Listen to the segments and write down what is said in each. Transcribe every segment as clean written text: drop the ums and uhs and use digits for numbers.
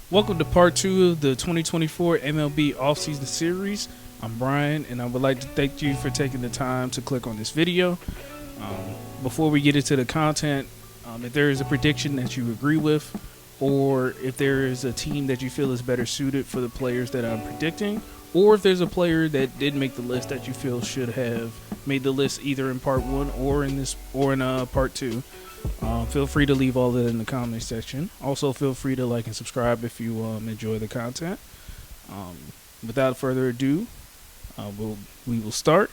Welcome to part 2 of the 2024 MLB offseason series. I'm Brian, and I would like to thank you for taking the time to click on this video. Before we get into the content, if there is a prediction that you agree with, or if there is a team that you feel is better suited for the players that I'm predicting, or if there's a player that did make the list that you feel should have made the list either in part 1 or in part 2, feel free to leave all that in the comment section. Also, feel free to like and subscribe if you enjoy the content. Without further ado, we will start.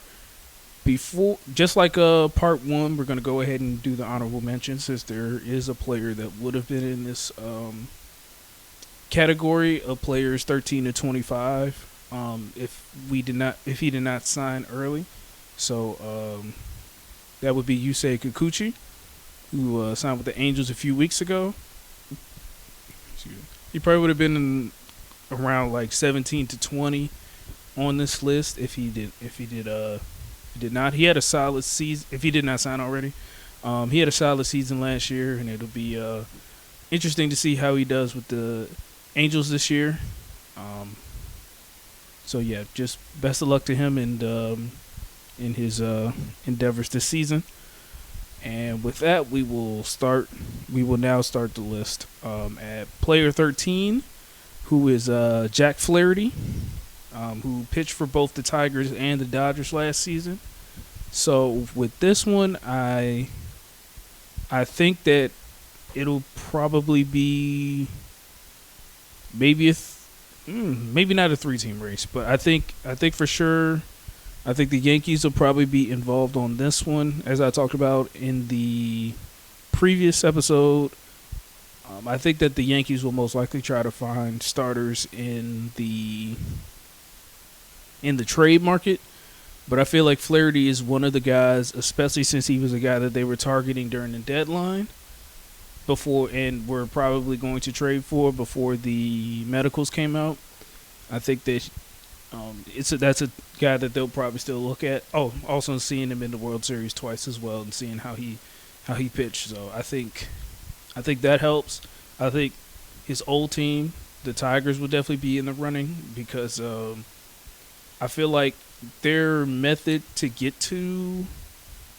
Just like part 1, we're going to go ahead and do the honorable mention, since there is a player that would have been in this category of players 13 to 25 if he did not sign early. So that would be Yusei Kikuchi, who signed with the Angels a few weeks ago. He probably would have been around like 17 to 20 on this list if he did not. He had a solid season. If he did not sign already, he had a solid season last year, and it'll be interesting to see how he does with the Angels this year. So yeah, just best of luck to him and in his endeavors this season. And with that, we will now start the list. At player 13, who is Jack Flaherty, who pitched for both the Tigers and the Dodgers last season. So with this one, I think that it'll probably be maybe maybe not a 3-team race, but I think for sure. I think the Yankees will probably be involved on this one, as I talked about in the previous episode. I think that the Yankees will most likely try to find starters in the trade market, but I feel like Flaherty is one of the guys, especially since he was a guy that they were targeting during the deadline before, and were probably going to trade for before the medicals came out. I think that that's a guy that they'll probably still look at. Oh, also seeing him in the World Series twice as well, and seeing how he pitched. So I think that helps. I think his old team, the Tigers, will definitely be in the running because I feel like their method to get to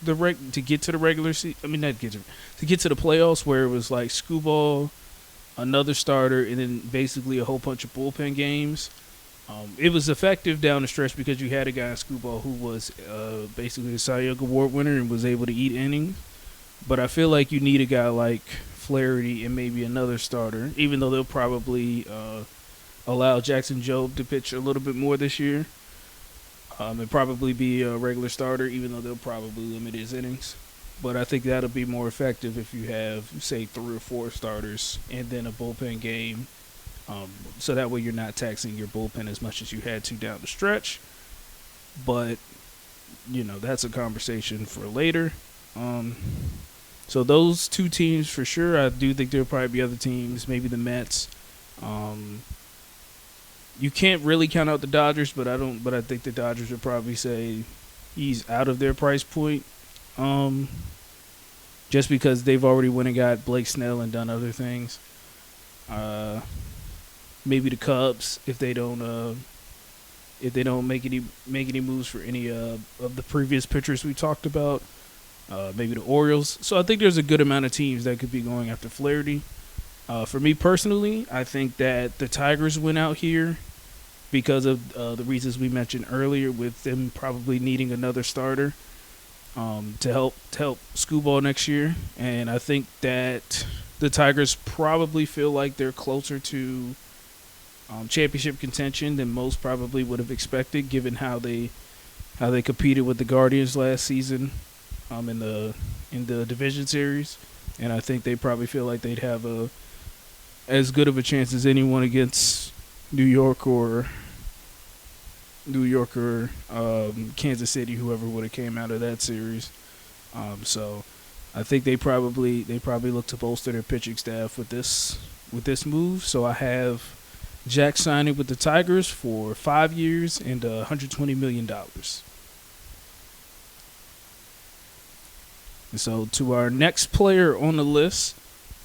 the regular season. I mean, not get to the playoffs, where it was like Screwball, another starter, and then basically a whole bunch of bullpen games. It was effective down the stretch because you had a guy in Screwball who was basically a Cy Young Award winner and was able to eat innings. But I feel like you need a guy like Flaherty and maybe another starter, even though they'll probably allow Jackson Jobe to pitch a little bit more this year. And probably be a regular starter, even though they'll probably limit his innings. But I think that'll be more effective if you have, say, 3 or 4 starters and then a bullpen game. So that way you're not taxing your bullpen as much as you had to down the stretch. But, that's a conversation for later. So those 2 teams for sure. I do think there'll probably be other teams, maybe the Mets. You can't really count out the Dodgers, but I think the Dodgers would probably say he's out of their price point. Just because they've already went and got Blake Snell and done other things. Maybe the Cubs, if they don't make any moves for any of the previous pitchers we talked about. Maybe the Orioles. So I think there's a good amount of teams that could be going after Flaherty. For me personally, I think that the Tigers went out here because of the reasons we mentioned earlier, with them probably needing another starter to help Screwball next year. And I think that the Tigers probably feel like they're closer to championship contention than most probably would have expected, given how they competed with the Guardians last season in the division series. And I think they probably feel like they'd have as good of a chance as anyone against New York or Kansas City, whoever would have came out of that series. So I think they probably look to bolster their pitching staff with this move. So I have Jack signing with the Tigers for 5 years and $120 million. And so to our next player on the list,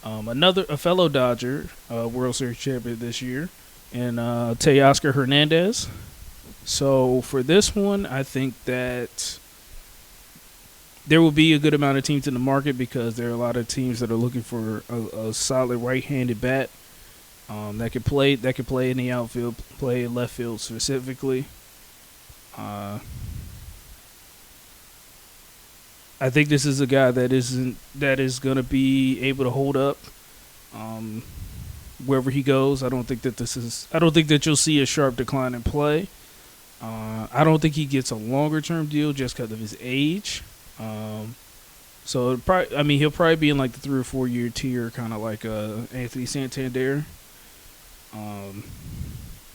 A fellow Dodger, World Series champion this year, and Teoscar Hernandez. So for this one, I think that there will be a good amount of teams in the market because there are a lot of teams that are looking for a solid right-handed bat that can play in the outfield, play in left field specifically. I think this is a guy that is going to be able to hold up wherever he goes. I don't think that you'll see a sharp decline in play. I don't think he gets a longer term deal just because of his age. So he'll probably be in like the 3 or 4 year tier, kind of like Anthony Santander.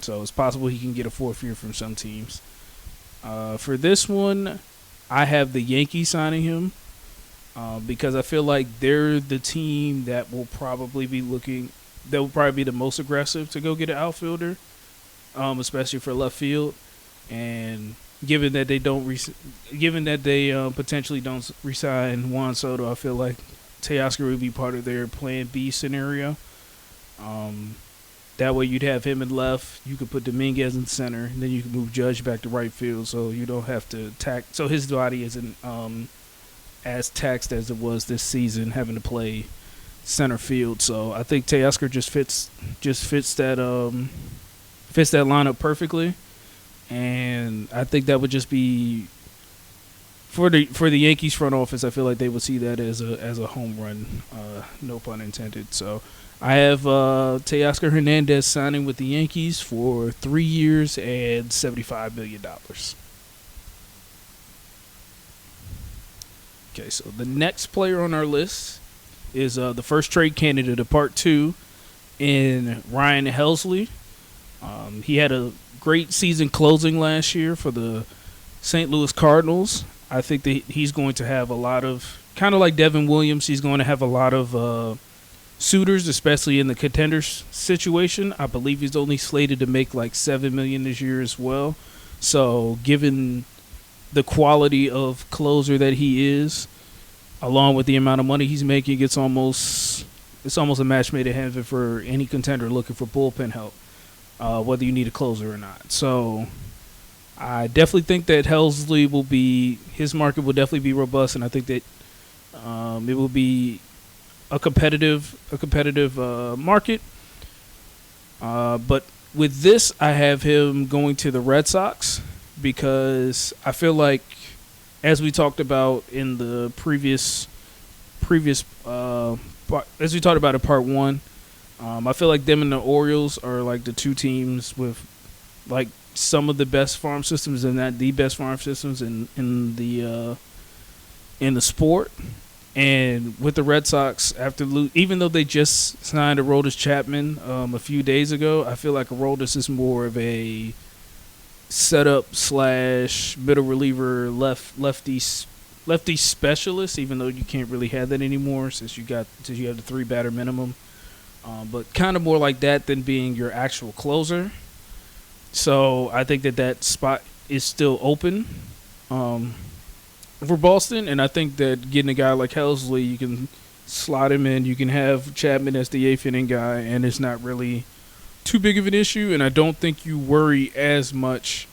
So it's possible he can get a 4th year from some teams. For this one, I have the Yankees signing him because I feel like they're the team that will probably be the most aggressive to go get an outfielder, especially for left field. And given that they potentially don't resign Juan Soto, I feel like Teoscar would be part of their Plan B scenario. That way you'd have him in left. You could put Dominguez in center, and then you can move Judge back to right field, so you don't have to so his body isn't as taxed as it was this season, having to play center field. So I think Teoscar just fits that lineup perfectly, and I think that would just be for the Yankees front office. I feel like they would see that as a home run, no pun intended. So I have Teoscar Hernandez signing with the Yankees for 3 years and $75 million. Okay, so the next player on our list is the first trade candidate of Part 2 in Ryan Helsley. He had a great season closing last year for the St. Louis Cardinals. I think that he's going to have a lot of, kind of like Devin Williams, he's going to have a lot of suitors, especially in the contenders situation. I believe he's only slated to make like $7 million this year as well. So given the quality of closer that he is, along with the amount of money he's making, it's almost a match made in heaven for any contender looking for bullpen help, whether you need a closer or not. So I definitely think that his market will definitely be robust, and I think that it will be a competitive market. But with this, I have him going to the Red Sox because I feel like, as we talked about in the previous as we talked about in part 1, I feel like them and the Orioles are like the two teams with like some of the best farm systems, and not the best farm systems in the sport. And with the Red Sox, even though they just signed Aroldis Chapman a few days ago, I feel like Aroldis is more of a setup / middle reliever lefty specialist, even though you can't really have that anymore since you have the 3-batter minimum. But kind of more like that than being your actual closer. So I think that spot is still open for Boston, and I think that getting a guy like Helsley, you can slot him in. You can have Chapman as the 8th inning guy, and it's not really too big of an issue. And I don't think you worry as much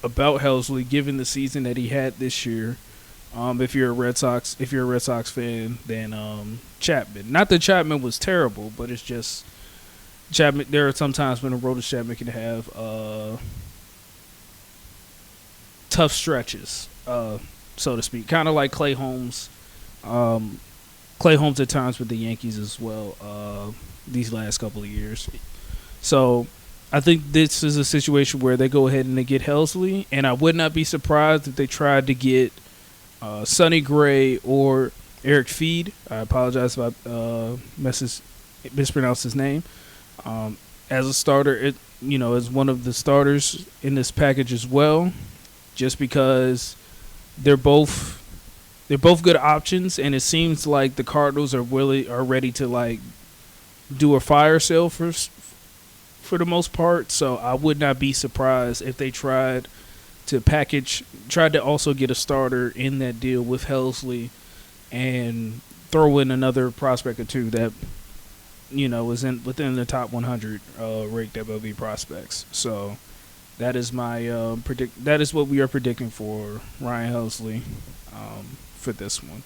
about Helsley given the season that he had this year. If you're a Red Sox fan, then Chapman. Not that Chapman was terrible, but it's just Chapman. There are some times when Aroldis Chapman can have tough stretches, so to speak. Kind of like Clay Holmes. Clay Holmes at times with the Yankees as well these last couple of years. So I think this is a situation where they go ahead and they get Helsley, and I would not be surprised if they tried to get Sonny Gray or Eric Feed. I apologize if I mispronounced his name. As a starter, as one of the starters in this package as well, just because they're both good options, and it seems like the Cardinals are ready to like do a fire sale for the most part. So I would not be surprised if they tried to also get a starter in that deal with Helsley and throw in another prospect or two that is within the top 100 ranked MLB prospects. So that is my predict. That is what we are predicting for Ryan Helsley for this one.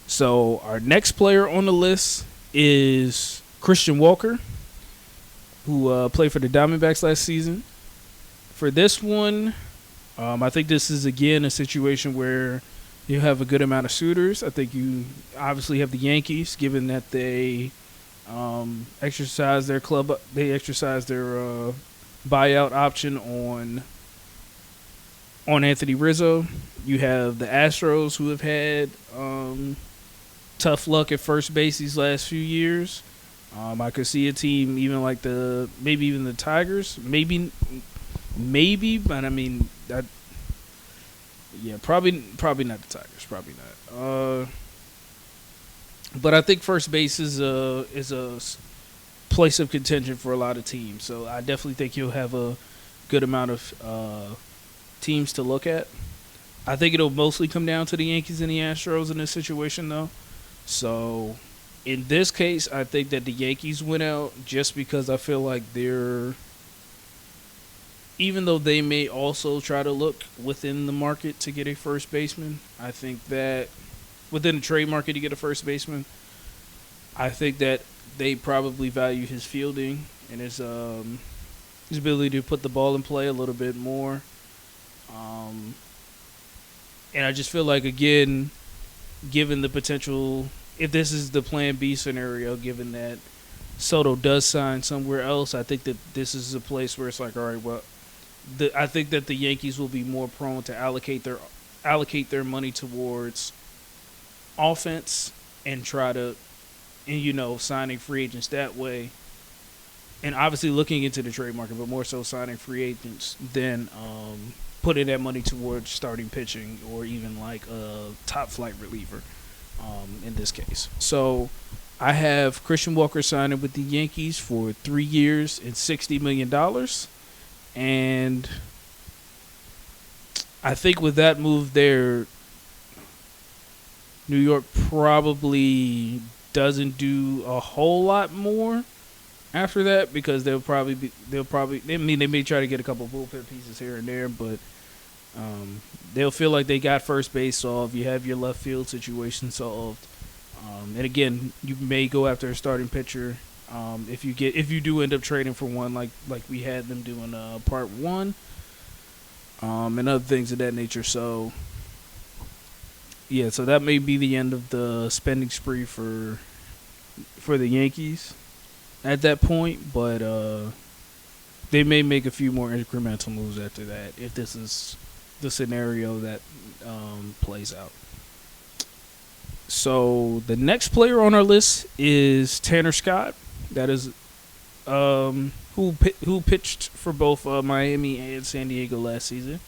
So our next player on the list is Christian Walker, who played for the Diamondbacks last season. For this one, I think this is again a situation where you have a good amount of suitors. I think you obviously have the Yankees, given that they exercise their buyout option on Anthony Rizzo. You have the Astros, who have had tough luck at first base these last few years. I could see a team even like maybe even the Tigers, maybe, but I mean that. Yeah, probably not the Tigers. Probably not. But I think first base is a place of contention for a lot of teams. So I definitely think you'll have a good amount of teams to look at. I think it'll mostly come down to the Yankees and the Astros in this situation, though. So in this case, I think that the Yankees went out just because I feel like even though they may also try to look within the market to get a first baseman, I think that within the trade market to get a first baseman, I think that they probably value his fielding and his ability to put the ball in play a little bit more. And I just feel like, again, given the potential, if this is the plan B scenario, given that Soto does sign somewhere else, I think that this is a place where it's like, all right, well, I think that the Yankees will be more prone to allocate their money towards offense and signing free agents that way, and obviously looking into the trade market, but more so signing free agents than putting that money towards starting pitching or even like a top flight reliever in this case. So I have Christian Walker signing with the Yankees for 3 years and $60 million. And I think with that move there, New York probably doesn't do a whole lot more after that, because they may try to get a couple bullpen pieces here and there, but they'll feel like they got first base solved. You have your left field situation solved. And again, you may go after a starting pitcher if you do end up trading for one, like we had them doing part one, and other things of that nature. So yeah, so that may be the end of the spending spree for the Yankees at that point, but they may make a few more incremental moves after that if this is the scenario that plays out. So the next player on our list is Tanner Scott. That is who pitched for both Miami and San Diego last season.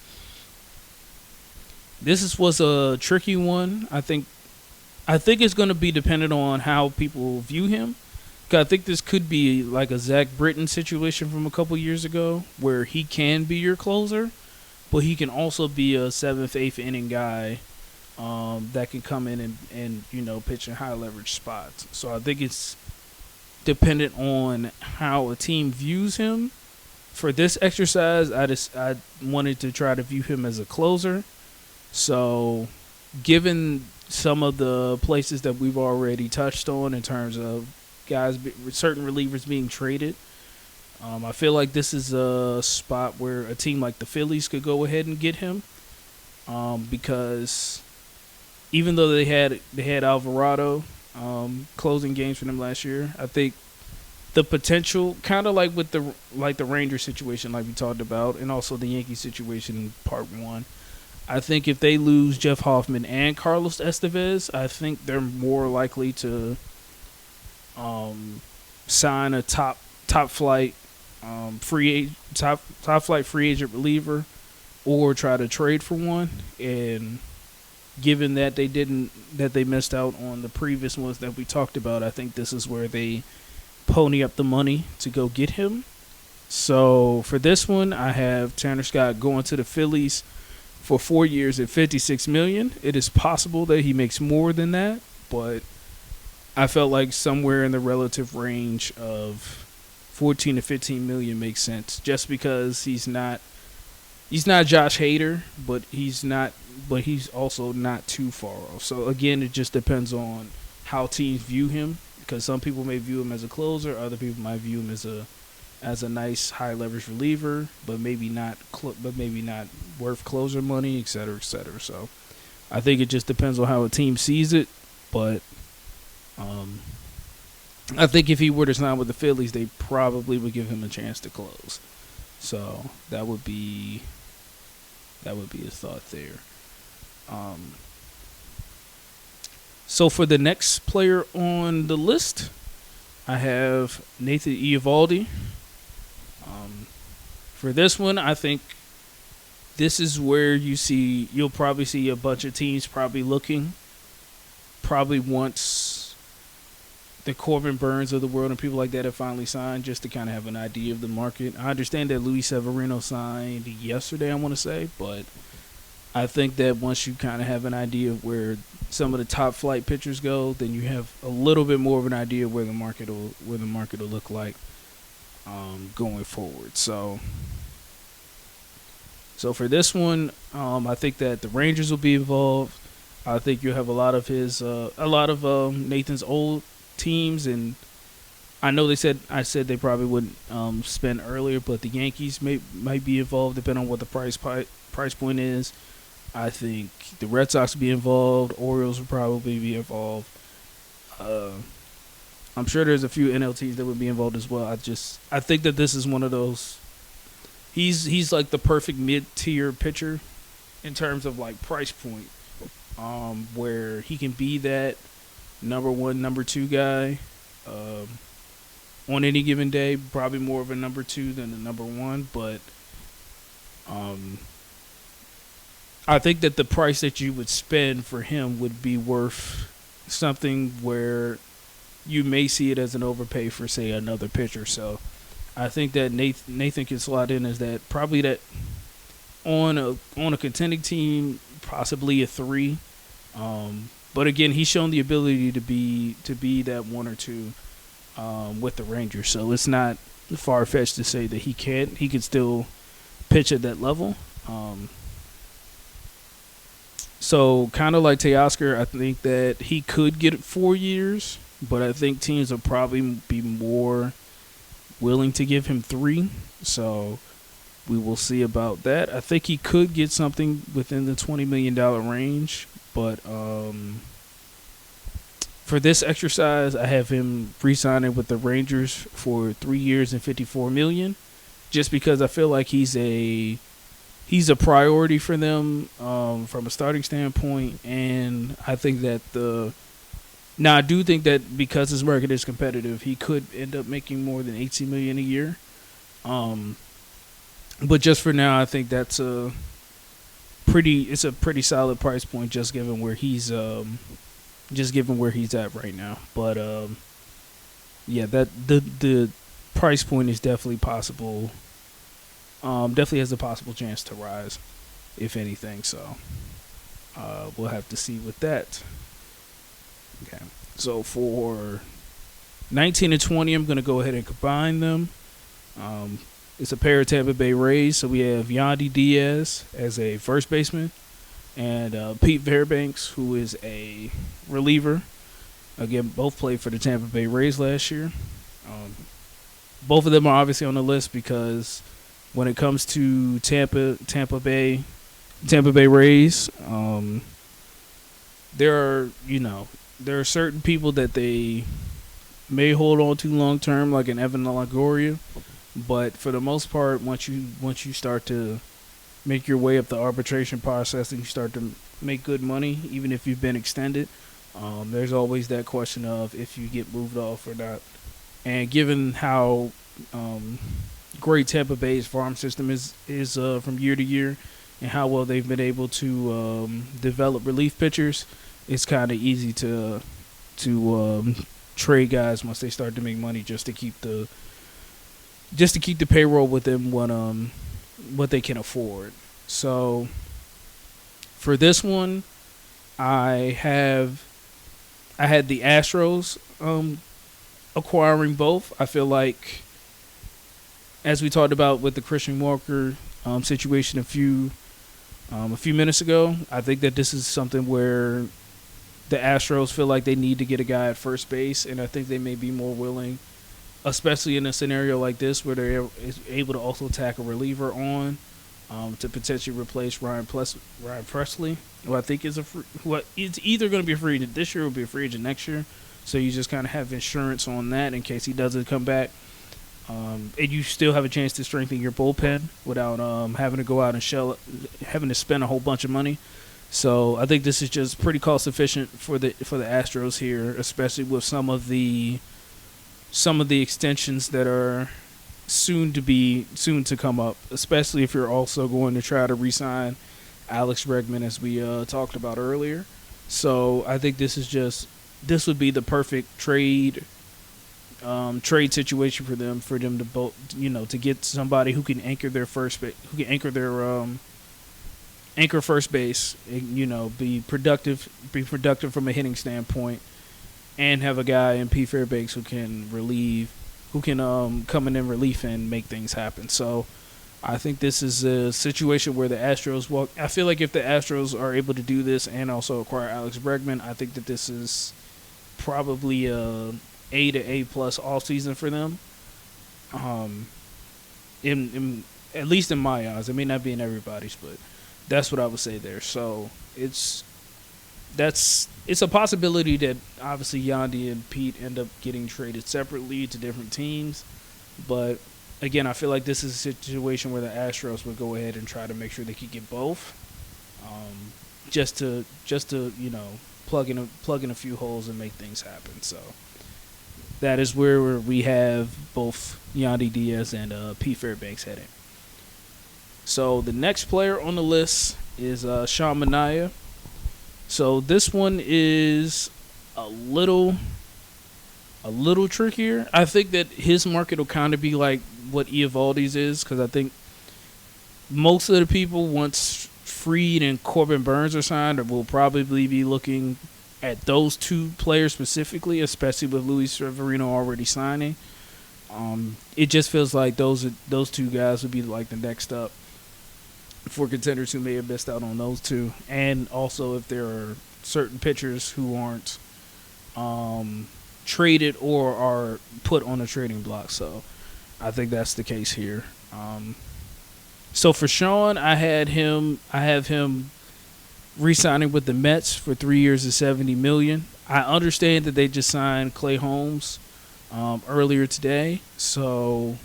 This was a tricky one. I think it's going to be dependent on how people view him. 'Cause I think this could be like a Zach Britton situation from a couple years ago, where he can be your closer, but he can also be a 7th, 8th inning guy that can come in and pitch in high leverage spots. So I think it's dependent on how a team views him. For this exercise, I wanted to try to view him as a closer. So given some of the places that we've already touched on in terms of certain relievers being traded, I feel like this is a spot where a team like the Phillies could go ahead and get him, because even though they had Alvarado closing games for them last year, I think the potential, kind of like with the Rangers situation, like we talked about, and also the Yankees situation in part one, I think if they lose Jeff Hoffman and Carlos Estevez, I think they're more likely to sign a top flight free agent reliever, or try to trade for one. And given that they missed out on the previous ones that we talked about, I think this is where they pony up the money to go get him. So for this one, I have Tanner Scott going to the Phillies for 4 years at $56 million. It is possible that he makes more than that, but I felt like somewhere in the relative range of 14 to 15 million makes sense, just because he's not Josh Hader, but he's also not too far off. So again, it just depends on how teams view him, because some people may view him as a closer, other people might view him as a nice high leverage reliever, but maybe not worth closer money, et cetera, et cetera. So I think it just depends on how a team sees it, but I think if he were to sign with the Phillies, they probably would give him a chance to close. So that would be his thought there. So for the next player on the list, I have Nathan Eovaldi. For this one, I think this is where you'll probably see a bunch of teams probably looking, probably once the Corbin Burns of the world and people like that have finally signed, just to kind of have an idea of the market. I understand that Luis Severino signed yesterday, I want to say, but I think that once you kind of have an idea of where some of the top flight pitchers go, then you have a little bit more of an idea of where the market will look like going forward. So for this one, I think that the Rangers will be involved. I think you'll have a lot of Nathan's old teams, and I know I said they probably wouldn't spend earlier, but the Yankees might be involved depending on what the price point is. I think the Red Sox will be involved. Orioles will probably be involved. I'm sure there's a few NLTs that would be involved as well. I think that this is one of those. He's like the perfect mid-tier pitcher in terms of like price point, where he can be that number one, number two guy on any given day. Probably more of a number two than a number one, but I think that the price that you would spend for him would be worth something where you may see it as an overpay for, say, another pitcher. So I think that Nathan can slot in as that, probably that on a contending team, possibly a 3. But again, he's shown the ability to be that 1 or 2 with the Rangers. So it's not far fetched to say that he can still pitch at that level. So kind of like Teoscar, I think that he could get 4 years, but I think teams will probably be more willing to give him 3. So we will see about that. I think he could get something within the $20 million range, but for this exercise, I have him re-signing with the Rangers for 3 years and $54 million, just because I feel like he's a priority for them from a starting standpoint, and I think that I do think that because his market is competitive, he could end up making more than $18 million a year. But just for now, I think that's a pretty solid price point, just given where he's at right now. But yeah, that the price point is definitely possible. Definitely has a possible chance to rise, if anything. So we'll have to see with that. Okay. So for 19 and 20, I'm going to go ahead and combine them. It's a pair of Tampa Bay Rays. So we have Yandy Diaz as a first baseman and Pete Fairbanks, who is a reliever. Again, both played for the Tampa Bay Rays last year. Both of them are obviously on the list because when it comes to Tampa Bay Rays, there are certain people that they may hold on to long term, like an Evan Longoria, but for the most part, once you start to make your way up the arbitration process and you start to make good money, even if you've been extended, there's always that question of if you get moved off or not. And given how great Tampa Bay's farm system is from year to year, and how well they've been able to develop relief pitchers, it's kind of easy to trade guys once they start to make money, just to keep the payroll within what they can afford. So for this one, I I had the Astros acquiring both. I feel like, as we talked about with the Christian Walker situation a few minutes ago, I think that this is something where the Astros feel like they need to get a guy at first base, and I think they may be more willing, especially in a scenario like this where they're able to also tack a reliever on to potentially replace Ryan Presley, who I think is it's either going to be a free agent this year or be a free agent next year. So you just kind of have insurance on that in case he doesn't come back. And you still have a chance to strengthen your bullpen without having to go out and having to spend a whole bunch of money. So I think this is just pretty cost efficient for the Astros here, especially with some of the extensions that are soon to come up. Especially if you're also going to try to re-sign Alex Bregman, as we talked about earlier. So I think this would be the perfect trade situation for them to both, to get somebody who can anchor their anchor first base, be productive from a hitting standpoint, and have a guy in P. Fairbanks who can come in relief and make things happen. So I think this is a situation where the Astros I feel like if the Astros are able to do this and also acquire Alex Bregman, I think that this is probably a A to A+ offseason for them. At least in my eyes. It may not be in everybody's, but that's what I would say there. So it's a possibility that obviously Yandy and Pete end up getting traded separately to different teams. But again, I feel like this is a situation where the Astros would go ahead and try to make sure they could get both, just to plug in a few holes and make things happen. So that is where we have both Yandy Diaz and Pete Fairbanks heading. So the next player on the list is Sean Manaea. So this one is a little trickier. I think that his market will kind of be like what Eovaldi's is, because I think most of the people, once Fried and Corbin Burns are signed, will probably be looking at those two players specifically, especially with Luis Severino already signing. It just feels like those two guys would be like the next up for contenders who may have missed out on those two. And also if there are certain pitchers who aren't traded or are put on a trading block. So I think that's the case here. So for Sean, I have him re-signing with the Mets for 3 years and $70 million. I understand that they just signed Clay Holmes earlier today, and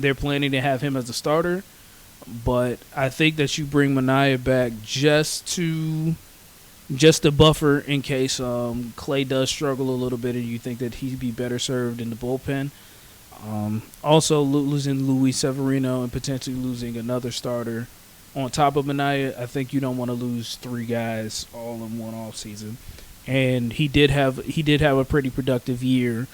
they're planning to have him as a starter. But I think that you bring Manaea back just to buffer in case Clay does struggle a little bit and you think that he'd be better served in the bullpen. Also losing Luis Severino and potentially losing another starter on top of Manaea, I think you don't want to lose three guys all in one offseason. And he did have a pretty productive year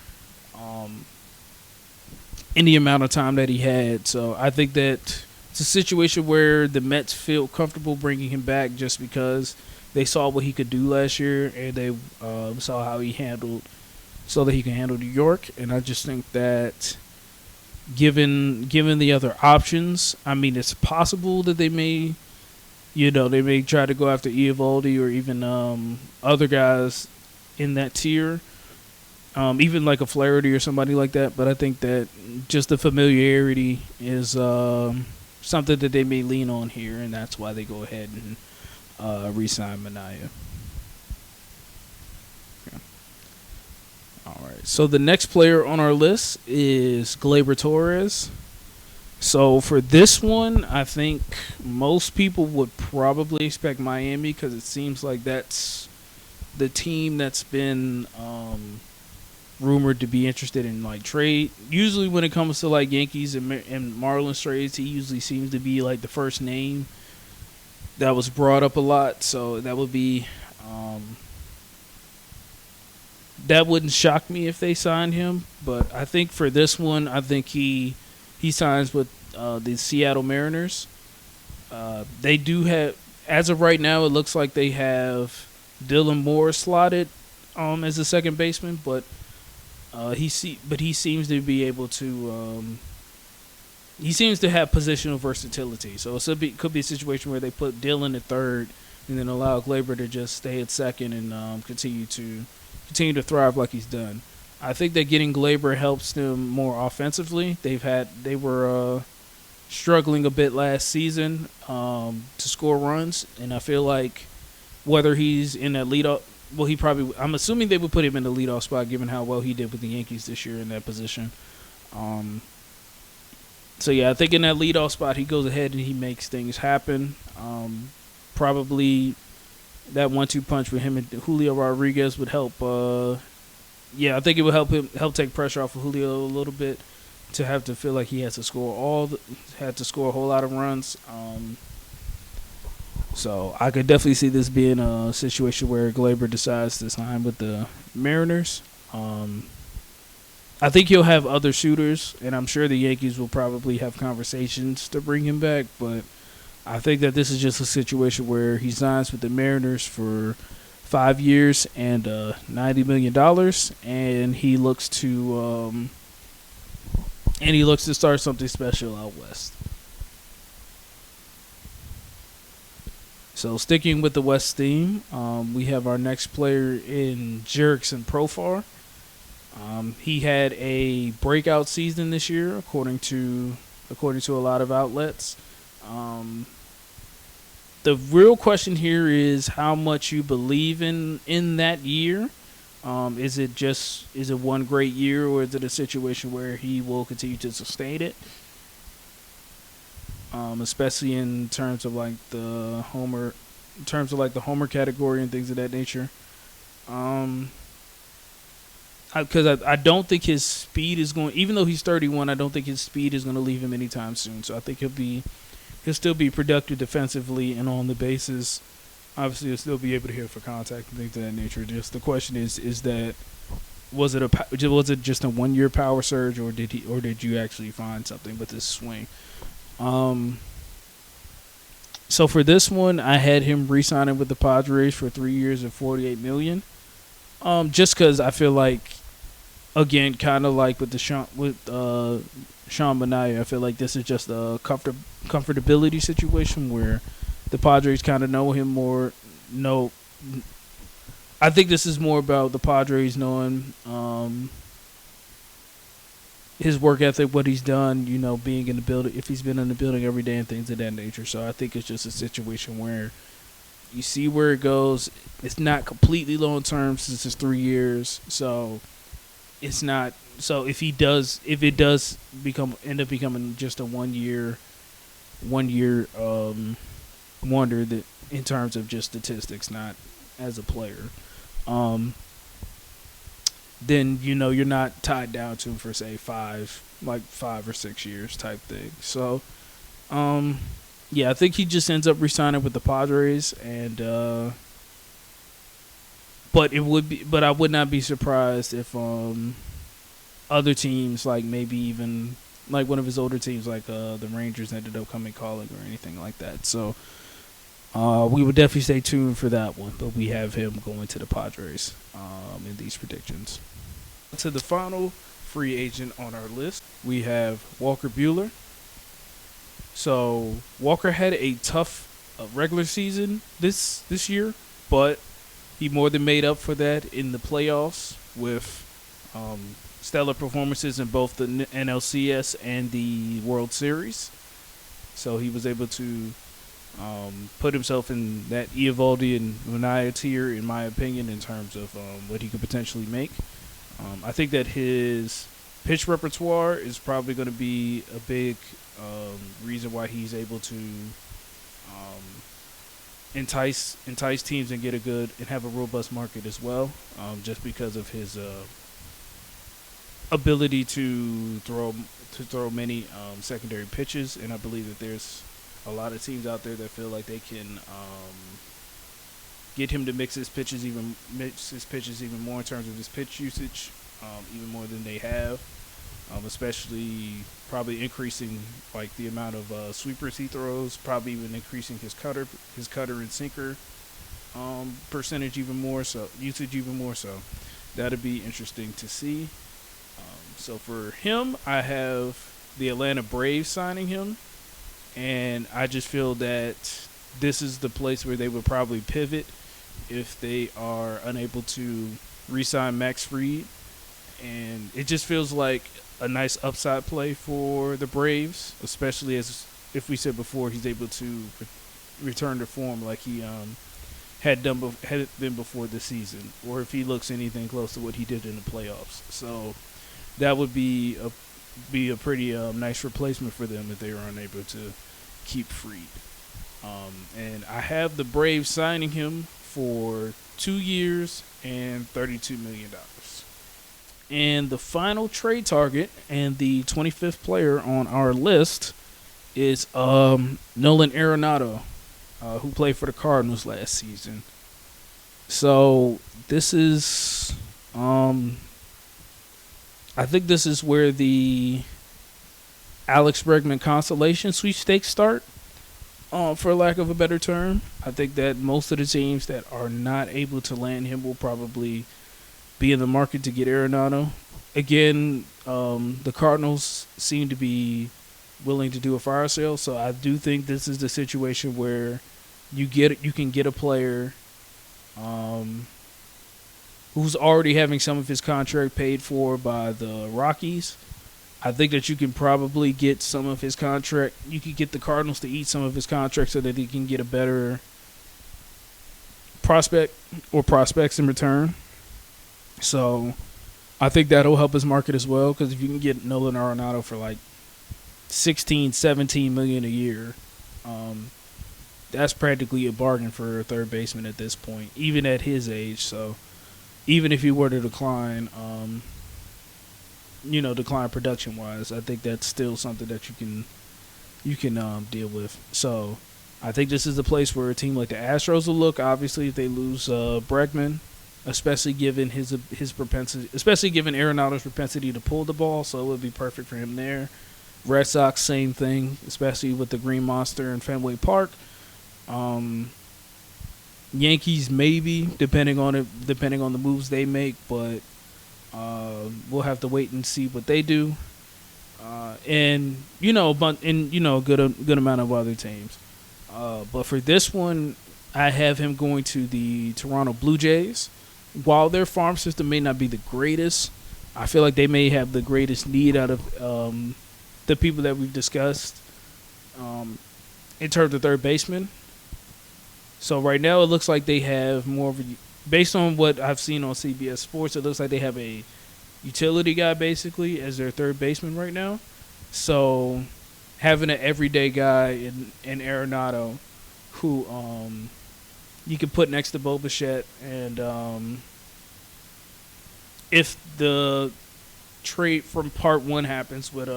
in the amount of time that he had. So I think that it's a situation where the Mets feel comfortable bringing him back just because they saw what he could do last year, and they saw how he handled, so that he can handle New York. And I just think that given the other options, I mean, it's possible that they may try to go after Eovaldi or even other guys in that tier, even like a Flaherty or somebody like that. But I think that just the familiarity is something that they may lean on here, and that's why they go ahead and re-sign Manaea. Okay. All right. So the next player on our list is Gleyber Torres. So for this one, I think most people would probably expect Miami, because it seems like that's the team that's been rumored to be interested in like trade. Usually when it comes to like Yankees and Marlins trades, he usually seems to be like the first name that was brought up a lot. So that would be that wouldn't shock me if they signed him. But I think for this one, I think he signs with the Seattle Mariners. They do have, as of right now, it looks like they have Dylan Moore slotted as a second baseman, but he seems to be able to. He seems to have positional versatility, so it could be a situation where they put Dylan at third, and then allow Gleyber to just stay at second and continue to thrive like he's done. I think that getting Gleyber helps them more offensively. They were struggling a bit last season to score runs, and I feel like whether he's in that leadoff, well, I'm assuming they would put him in the leadoff spot given how well he did with the Yankees this year in that position. So yeah, I think in that leadoff spot he goes ahead and he makes things happen. Probably that 1-2 punch with him and Julio Rodriguez would help. I think it would help take pressure off of Julio a little bit to have to feel like he has to score a whole lot of runs. So I could definitely see this being a situation where Gleyber decides to sign with the Mariners. I think he'll have other suitors, and I'm sure the Yankees will probably have conversations to bring him back, but I think that this is just a situation where he signs with the Mariners for 5 years and $90 million, and he looks to start something special out west. So sticking with the West theme, we have our next player in Jurickson Profar. He had a breakout season this year, according to a lot of outlets. The real question here is how much you believe in that year. Is it one great year, or is it a situation where he will continue to sustain it? Especially in terms of like the homer category and things of that nature. Because I don't think his speed is going. Even though he's 31, I don't think his speed is going to leave him anytime soon. So I think he'll still be productive defensively and on the bases. Obviously, he'll still be able to hit for contact and things of that nature. Just the question is that was it just a 1 year power surge, or did you actually find something with his swing? So for this one, I had him re-signing with the Padres for 3 years and $48 million. Just because I feel like, again, kind of like with Sean Manaea, I feel like this is just a comfortability situation where the Padres kind of know him more. I think this is more about the Padres knowing his work ethic, what he's done, being in the building, if he's been in the building every day and things of that nature. So I think it's just a situation where you see where it goes. It's not completely long term since it's 3 years, so it's not. So if it does end up becoming just a 1 year wonder that in terms of just statistics, not as a player, then you're not tied down to him for say 5 or 6 years type thing. So I think he just ends up re-signing with the Padres, and but I would not be surprised if other teams, like maybe even like one of his older teams, like the Rangers, ended up coming calling or anything like that. So we would definitely stay tuned for that one. But we have him going to the Padres in these predictions. To the final free agent on our list, we have Walker Buehler. So Walker had a tough regular season this year, but he more than made up for that in the playoffs with stellar performances in both the NLCS and the World Series. So he was able to put himself in that Eovaldi and Manaea tier, in my opinion, in terms of what he could potentially make. I think that his pitch repertoire is probably going to be a big reason why he's able to entice teams and get a good and have a robust market as well, just because of his ability to throw many secondary pitches. And I believe that there's a lot of teams out there that feel like they can get him to mix his pitches even more in terms of his pitch usage, even more than they have. Especially probably increasing like the amount of sweepers he throws, probably even increasing his cutter and sinker percentage even more so, usage even more so. That'd be interesting to see. So for him, I have the Atlanta Braves signing him, and I just feel that this is the place where they would probably pivot if they are unable to re-sign Max Fried, and it just feels like a nice upside play for the Braves, especially as if we said before he's able to return to form like he had been before the season, or if he looks anything close to what he did in the playoffs. So that would be a pretty nice replacement for them if they were unable to keep Fried. And I have the Braves signing him for 2 years and $32 million. And the final trade target and the 25th player on our list is Nolan Arenado, who played for the Cardinals last season. So this is, I think this is where the Alex Bregman consolation sweepstakes start, for lack of a better term. I think that most of the teams that are not able to land him will probably be in the market to get Arenado. Again, the Cardinals seem to be willing to do a fire sale, so I do think this is the situation where you can get a player who's already having some of his contract paid for by the Rockies. I think that you can probably get some of his contract. You could get the Cardinals to eat some of his contract so that he can get a better prospect or prospects in return. So I think that'll help his market as well, because if you can get Nolan Arenado for like 16, 17 million a year, that's practically a bargain for a third baseman at this point, even at his age. So even if he were to decline, decline production wise, I think that's still something that you can deal with. So I think this is the place where a team like the Astros will look. Obviously, if they lose Bregman, especially given his propensity, especially given Arenado's propensity to pull the ball, so it would be perfect for him there. Red Sox, same thing, especially with the Green Monster in Fenway Park. Yankees, maybe, depending on the moves they make, but we'll have to wait and see what they do. And a good amount of other teams. But for this one, I have him going to the Toronto Blue Jays. While their farm system may not be the greatest, I feel like they may have the greatest need out of the people that we've discussed in terms of third baseman. So right now it looks like they have more of a, based on what I've seen on CBS Sports, it looks like they have a utility guy basically as their third baseman right now. So having an everyday guy in Arenado who you can put next to Bo Bichette, and if the trade from part one happens with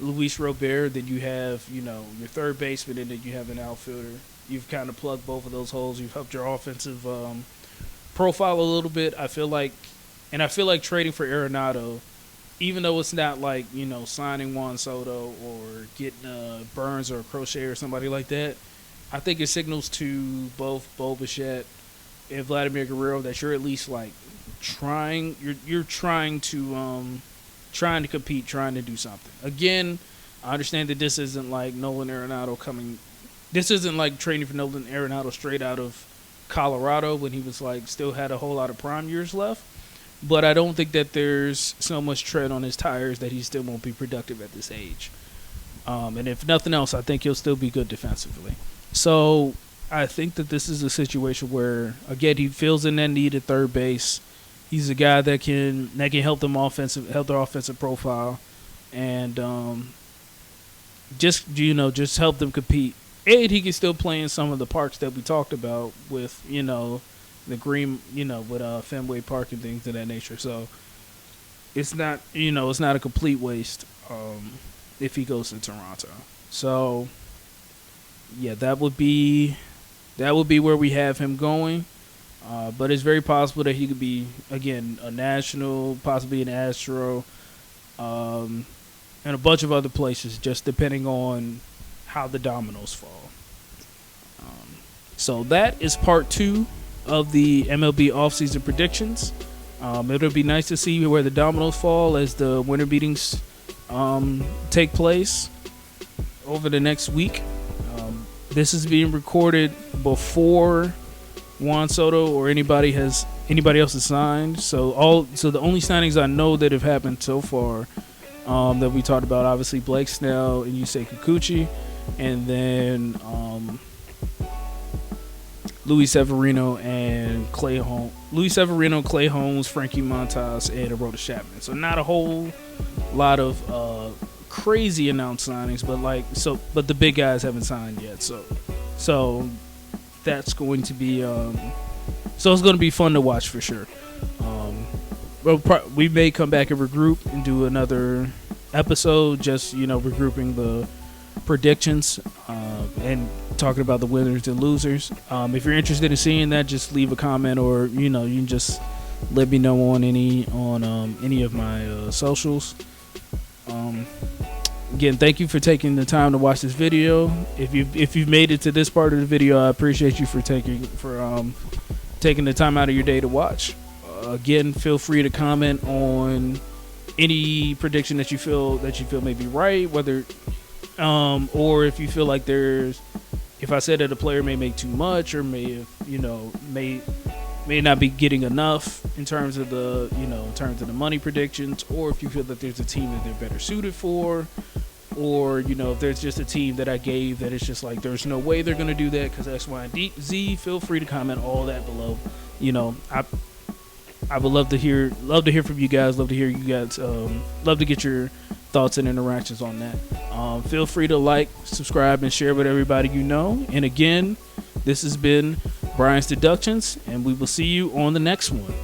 Luis Robert, then you have your third baseman, and then you have an outfielder. You've kind of plugged both of those holes. You've helped your offensive profile a little bit. I feel like trading for Arenado, even though it's not like signing Juan Soto or getting Burns or Crochet or somebody like that, I think it signals to both Bo Bichette and Vladimir Guerrero that you're at least like trying. You're trying to compete, trying to do something. Again, I understand that this isn't like Nolan Arenado coming. This isn't like training for Nolan Arenado straight out of Colorado when he was like still had a whole lot of prime years left. But I don't think that there's so much tread on his tires that he still won't be productive at this age. And if nothing else, I think he'll still be good defensively. So I think that this is a situation where, again, he fills in that need at third base. He's a guy that can help their offensive profile, and just help them compete. And he can still play in some of the parks that we talked about with the green, with Fenway Park and things of that nature. So it's not a complete waste if he goes to Toronto. So yeah, that would be where we have him going. But it's very possible that he could be, again, a National, possibly an Astro, and a bunch of other places, just depending on how the dominoes fall. So that is part 2 of the MLB offseason predictions. It'll be nice to see where the dominoes fall as the winter meetings take place over the next week. This is being recorded before Juan Soto or anybody else has signed. So the only signings I know that have happened so far that we talked about, obviously Blake Snell and Yusei Kikuchi, and then Luis Severino, Clay Holmes, Frankie Montas, and Aroldis Chapman. So not a whole lot of crazy announced signings, but the big guys haven't signed yet. So that's going to be so it's going to be fun to watch for sure. We may come back and regroup and do another episode, just regrouping the predictions and talking about the winners and losers. If you're interested in seeing that, just leave a comment, or you can just let me know on any of my socials. Again, thank you for taking the time to watch this video. If you've made it to this part of the video, I appreciate you for taking the time out of your day to watch. Again, feel free to comment on any prediction that you feel may be right, whether or if you feel like if I said that a player may make too much or may not be getting enough in terms of the money predictions, or if you feel that there's a team that they're better suited for, or if there's just a team that I gave that it's just like there's no way they're going to do that because X, Y, and Z, feel free to comment all that below. I would love to hear from you guys. Love to hear you guys. Love to get your thoughts and interactions on that. Feel free to like, subscribe, and share with everybody you know. And again, this has been Brian's Deductions, and we will see you on the next one.